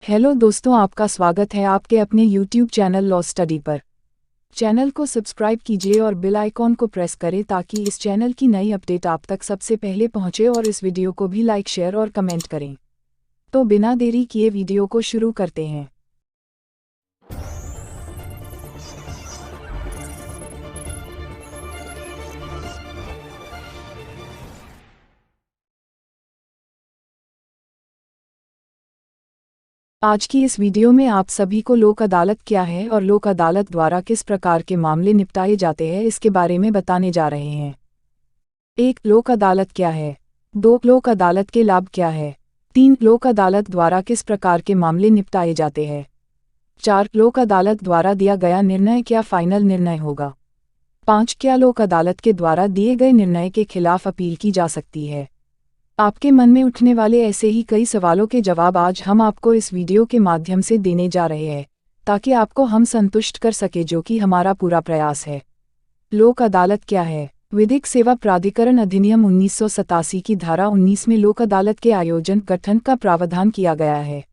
Hello दोस्तों, आपका स्वागत है आपके अपने YouTube चैनल लॉ स्टडी पर। चैनल को सब्सक्राइब कीजिए और बेल आइकॉन को प्रेस करें ताकि इस चैनल की नई अपडेट आप तक सबसे पहले पहुंचे और इस वीडियो को भी लाइक, शेयर और कमेंट करें। तो बिना देरी किए वीडियो को शुरू करते हैं। आज की इस वीडियो में आप सभी को लोक अदालत क्या है और लोक अदालत द्वारा किस प्रकार के मामले निपटाए जाते हैं इसके बारे में बताने जा रहे हैं। 1. लोक अदालत क्या है। 2. लोक अदालत के लाभ क्या है। 3. लोक अदालत द्वारा किस प्रकार के मामले निपटाए जाते हैं। 4. लोक अदालत द्वारा दिया गया निर्णय क्या फाइनल निर्णय होगा। 5. क्या लोक अदालत के द्वारा दिए गए निर्णय के खिलाफ अपील की जा सकती है। आपके मन में उठने वाले ऐसे ही कई सवालों के जवाब आज हम आपको इस वीडियो के माध्यम से देने जा रहे हैं, ताकि आपको हम संतुष्ट कर सके, जो कि हमारा पूरा प्रयास है। लोक अदालत क्या है। विधिक सेवा प्राधिकरण अधिनियम 1987 की धारा 19 में लोक अदालत के आयोजन गठन का प्रावधान किया गया है।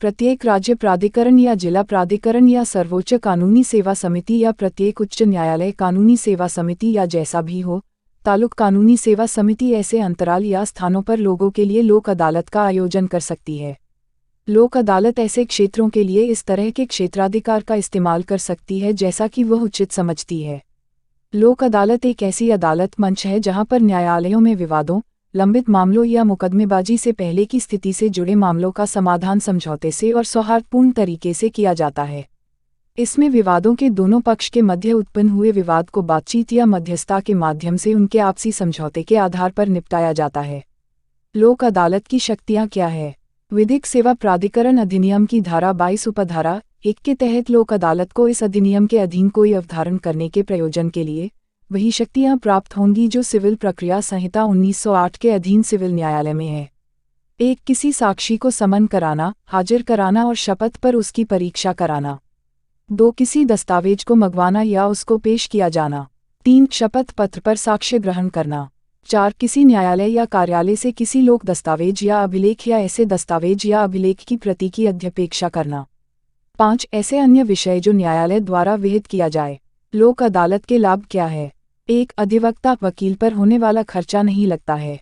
प्रत्येक राज्य प्राधिकरण या जिला प्राधिकरण या सर्वोच्च कानूनी सेवा समिति या प्रत्येक उच्च न्यायालय कानूनी सेवा समिति या जैसा भी हो, तालुक कानूनी सेवा समिति ऐसे अंतराल या स्थानों पर लोगों के लिए लोक अदालत का आयोजन कर सकती है। लोक अदालत ऐसे क्षेत्रों के लिए इस तरह के क्षेत्राधिकार का इस्तेमाल कर सकती है जैसा कि वह उचित समझती है। लोक अदालत एक ऐसी अदालत मंच है जहां पर न्यायालयों में विवादों, लंबित मामलों या मुकदमेबाजी से पहले की स्थिति से जुड़े मामलों का समाधान समझौते से और सौहार्दपूर्ण तरीके से किया जाता है। इसमें विवादों के दोनों पक्ष के मध्य उत्पन्न हुए विवाद को बातचीत या मध्यस्थता के माध्यम से उनके आपसी समझौते के आधार पर निपटाया जाता है। लोक अदालत की शक्तियां क्या है। विधिक सेवा प्राधिकरण अधिनियम की धारा 22 उपधारा 1 के तहत लोक अदालत को इस अधिनियम के अधीन कोई अवधारण करने के प्रयोजन के लिए वही शक्तियां प्राप्त होंगी जो सिविल प्रक्रिया संहिता 1908 के अधीन सिविल न्यायालय में है। 1. किसी साक्षी को समन कराना, हाजिर कराना और शपथ पर उसकी परीक्षा कराना। 2. किसी दस्तावेज को मंगवाना या उसको पेश किया जाना। 3. शपथ पत्र पर साक्ष्य ग्रहण करना। 4. किसी न्यायालय या कार्यालय से किसी लोक दस्तावेज या अभिलेख या ऐसे दस्तावेज या अभिलेख की प्रति की अध्यपेक्षा करना। 5. ऐसे अन्य विषय जो न्यायालय द्वारा विहित किया जाए। लोक अदालत के लाभ क्या है। 1. अधिवक्ता वकील पर होने वाला खर्चा नहीं लगता है।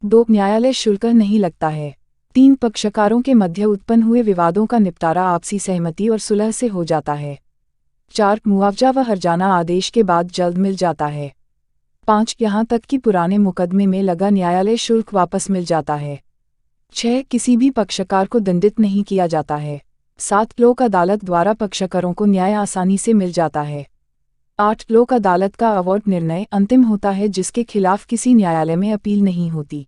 2. न्यायालय शुल्क नहीं लगता है। 3. पक्षकारों के मध्य उत्पन्न हुए विवादों का निपटारा आपसी सहमति और सुलह से हो जाता है। 4. मुआवजा व हर्जाना आदेश के बाद जल्द मिल जाता है। 5. यहाँ तक कि पुराने मुकदमे में लगा न्यायालय शुल्क वापस मिल जाता है। 6. किसी भी पक्षकार को दंडित नहीं किया जाता है। 7. लोक अदालत द्वारा पक्षकारों को न्याय आसानी से मिल जाता है। 8. लोक अदालत का अवार्ड निर्णय अंतिम होता है जिसके खिलाफ किसी न्यायालय में अपील नहीं होती।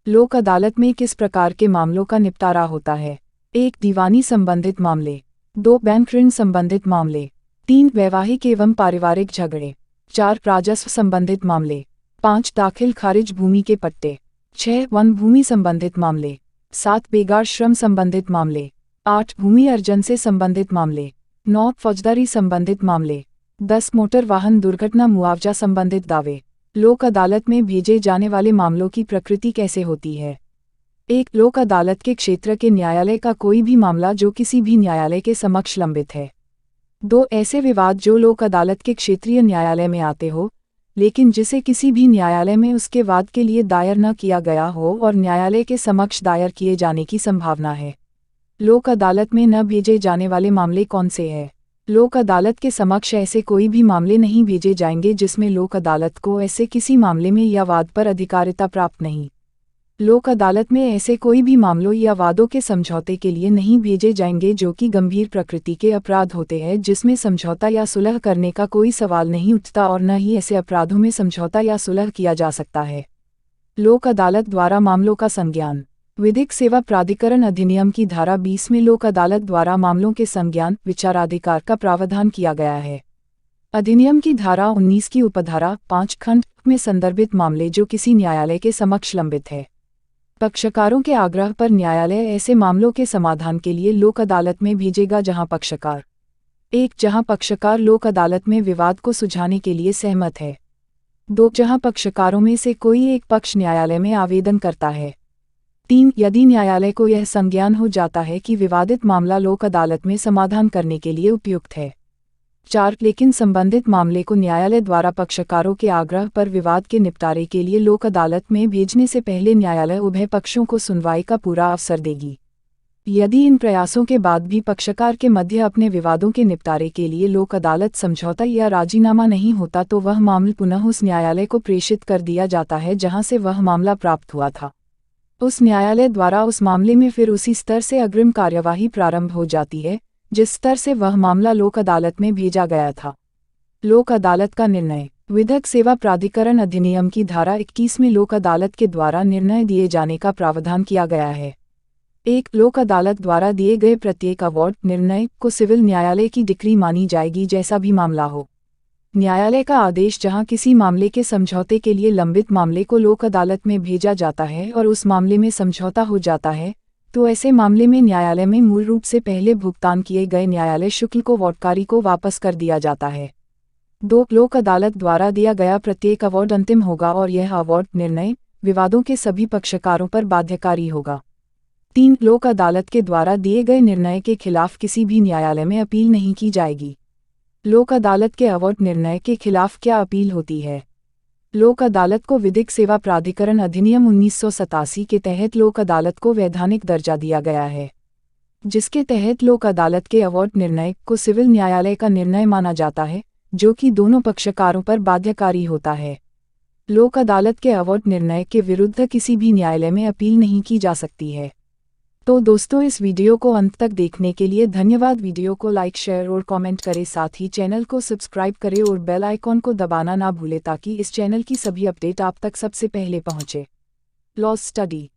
लोक अदालत में किस प्रकार के मामलों का निपटारा होता है। 1. दीवानी संबंधित मामले। 2. बैंक ऋण संबंधित मामले। 3. वैवाहिक एवं पारिवारिक झगड़े। 4. राजस्व संबंधित मामले। 5. दाखिल खारिज भूमि के पट्टे। 6. वन भूमि संबंधित मामले। 7. बेगार श्रम संबंधित मामले। 8. भूमि अर्जन से संबंधित मामले। 9. फौजदारी संबंधित मामले। 10. मोटर वाहन दुर्घटना मुआवजा संबंधित दावे। लोक अदालत में भेजे जाने वाले मामलों की प्रकृति कैसे होती है। 1. लोक अदालत के क्षेत्र के न्यायालय का कोई भी मामला जो किसी भी न्यायालय के समक्ष लंबित है। 2. ऐसे विवाद जो लोक अदालत के क्षेत्रीय न्यायालय में आते हो, लेकिन जिसे किसी भी न्यायालय में उसके वाद के लिए दायर न किया गया हो और न्यायालय के समक्ष दायर किए जाने की संभावना है। लोक अदालत में न भेजे जाने वाले मामले कौन से हैं। लोक अदालत के समक्ष ऐसे कोई भी मामले नहीं भेजे जाएंगे जिसमें लोक अदालत को ऐसे किसी मामले में या वाद पर अधिकारिता प्राप्त नहीं। लोक अदालत में ऐसे कोई भी मामलों या वादों के समझौते के लिए नहीं भेजे जाएंगे जो कि गंभीर प्रकृति के अपराध होते हैं, जिसमें समझौता या सुलह करने का कोई सवाल नहीं उठता और न ही ऐसे अपराधों में समझौता या सुलह किया जा सकता है। लोक अदालत द्वारा मामलों का संज्ञान। विधिक सेवा प्राधिकरण अधिनियम की धारा 20 में लोक अदालत द्वारा मामलों के संज्ञान विचाराधिकार का प्रावधान किया गया है। अधिनियम की धारा 19 की उपधारा 5 खंड में संदर्भित मामले जो किसी न्यायालय के समक्ष लंबित है। पक्षकारों के आग्रह पर न्यायालय ऐसे मामलों के समाधान के लिए लोक अदालत में भेजेगा जहां पक्षकार 1. जहां पक्षकार लोक अदालत में विवाद को सुलझाने के लिए सहमत है। 2. जहां पक्षकारों में से कोई एक पक्ष न्यायालय में आवेदन करता है। 3. यदि न्यायालय को यह संज्ञान हो जाता है कि विवादित मामला लोक अदालत में समाधान करने के लिए उपयुक्त है। 4. लेकिन संबंधित मामले को न्यायालय द्वारा पक्षकारों के आग्रह पर विवाद के निपटारे के लिए लोक अदालत में भेजने से पहले न्यायालय उभय पक्षों को सुनवाई का पूरा अवसर देगी। यदि इन प्रयासों के बाद भी पक्षकार के मध्य अपने विवादों के निपटारे के लिए लोक अदालत समझौता या राजीनामा नहीं होता तो वह मामला पुनः उस न्यायालय को प्रेषित कर दिया जाता है जहां से वह मामला प्राप्त हुआ था। उस न्यायालय द्वारा उस मामले में फिर उसी स्तर से अग्रिम कार्यवाही प्रारंभ हो जाती है जिस स्तर से वह मामला लोक अदालत में भेजा गया था। लोक अदालत का निर्णय। विधिक सेवा प्राधिकरण अधिनियम की धारा 21 में लोक अदालत के द्वारा निर्णय दिए जाने का प्रावधान किया गया है। 1. लोक अदालत द्वारा दिए गए प्रत्येक अवार्ड निर्णय को सिविल न्यायालय की डिक्री मानी जाएगी जैसा भी मामला हो। न्यायालय का आदेश जहां किसी मामले के समझौते के लिए लंबित मामले को लोक अदालत में भेजा जाता है और उस मामले में समझौता हो जाता है तो ऐसे मामले में न्यायालय में मूल रूप से पहले भुगतान किए गए न्यायालय शुल्क को वादकारी को वापस कर दिया जाता है। 2. लोक अदालत द्वारा दिया गया प्रत्येक अवार्ड अंतिम होगा और यह अवार्ड निर्णय विवादों के सभी पक्षकारों पर बाध्यकारी होगा। 3. लोक अदालत के द्वारा दिए गए निर्णय के खिलाफ किसी भी न्यायालय में अपील नहीं की जाएगी। लोक अदालत के अवार्ड निर्णय के खिलाफ क्या अपील होती है? लोक अदालत को विधिक सेवा प्राधिकरण अधिनियम 1987 के तहत लोक अदालत को वैधानिक दर्जा दिया गया है, जिसके तहत लोक अदालत के अवार्ड निर्णय को सिविल न्यायालय का निर्णय माना जाता है जो कि दोनों पक्षकारों पर बाध्यकारी होता है। लोक अदालत के अवार्ड निर्णय के विरुद्ध किसी भी न्यायालय में अपील नहीं की जा सकती है। तो दोस्तों, इस वीडियो को अंत तक देखने के लिए धन्यवाद। वीडियो को लाइक, शेयर और कमेंट करें, साथ ही चैनल को सब्सक्राइब करें और बेल आइकॉन को दबाना ना भूलें ताकि इस चैनल की सभी अपडेट आप तक सबसे पहले पहुंचे। Law study.